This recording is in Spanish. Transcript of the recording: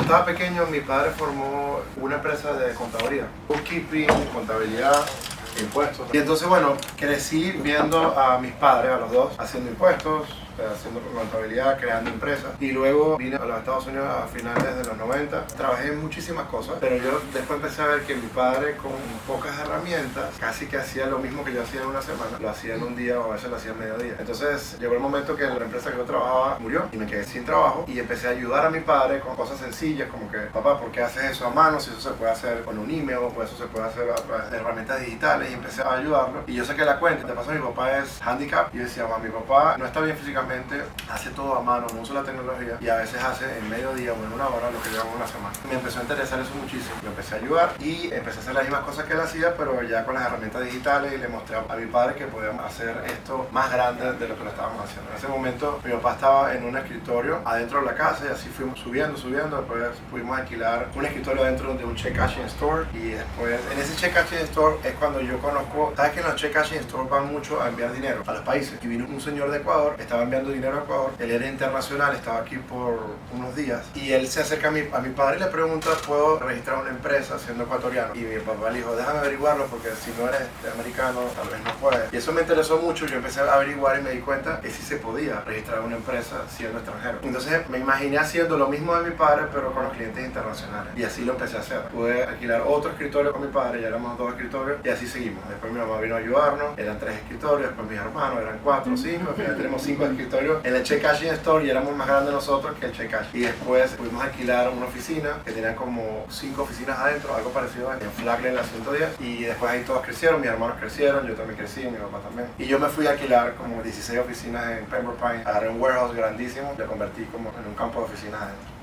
estaba pequeño, mi padre formó una empresa de contaduría, bookkeeping, contabilidad, impuestos. Y entonces, bueno, crecí viendo a mis padres, a los dos, haciendo impuestos, haciendo contabilidad, creando empresas. Y luego vine a los Estados Unidos a finales de los 90. Trabajé en muchísimas cosas, pero yo después empecé a ver que mi padre, con pocas herramientas, casi que hacía lo mismo que yo hacía en una semana. Lo hacía en un día o a veces lo hacía en mediodía. Entonces llegó el momento que la empresa que yo trabajaba murió y me quedé sin trabajo y empecé a ayudar a mi padre con cosas sencillas como que, papá, ¿por qué haces eso a mano? Si eso se puede hacer con un email o eso se puede hacer a herramientas digitales, y empecé a ayudarlo. Y yo saqué la cuenta. De paso, mi papá es handicap y yo decía, mi papá no está bien físicamente, hace todo a mano, no usa la tecnología y a veces hace en mediodía o en una hora lo que yo hago en una semana. Me empezó a interesar eso muchísimo. Yo empecé a ayudar y empecé a hacer las mismas cosas que él hacía, pero ya con las herramientas digitales, y le mostré a mi padre que podíamos hacer esto más grande de lo que lo estábamos haciendo. En ese momento mi papá estaba en un escritorio adentro de la casa y así fuimos subiendo. Después pudimos alquilar un escritorio dentro de un check cashing store y después en ese check cashing store es cuando yo conozco, sabes que en los check cashing stores van mucho a enviar dinero a los países, y vino un señor de Ecuador, estaba enviando dinero a Ecuador, él era internacional, estaba aquí por unos días y él se acerca a mi padre y le pregunta, ¿puedo registrar una empresa siendo ecuatoriano? Y mi papá le dijo, déjame averiguarlo porque si no eres americano tal vez no puedes. Y eso me interesó mucho. Yo empecé a averiguar y me di cuenta que sí se podía registrar una empresa siendo extranjero. Entonces me imaginé haciendo lo mismo de mi padre pero con los clientes internacionales, y así lo empecé a hacer. Pude alquilar otro escritorio con mi padre, ya éramos 2 escritorios y así seguimos. Después mi mamá vino a ayudarnos, eran 3 escritorios, después mis hermanos eran 4 o 5, al final tenemos 5 escritorios en el check cashing store y éramos más grandes nosotros que el check cash. Y después pudimos alquilar una oficina que tenía como 5 oficinas adentro, algo parecido en Flagler, en la 110, y después ahí todos crecieron, mis hermanos crecieron, yo también crecí, mi papá también. Y yo me fui a alquilar como 16 oficinas en Pembroke Pines, agarré un warehouse grandísimo, lo convertí como en un campo de oficinas adentro.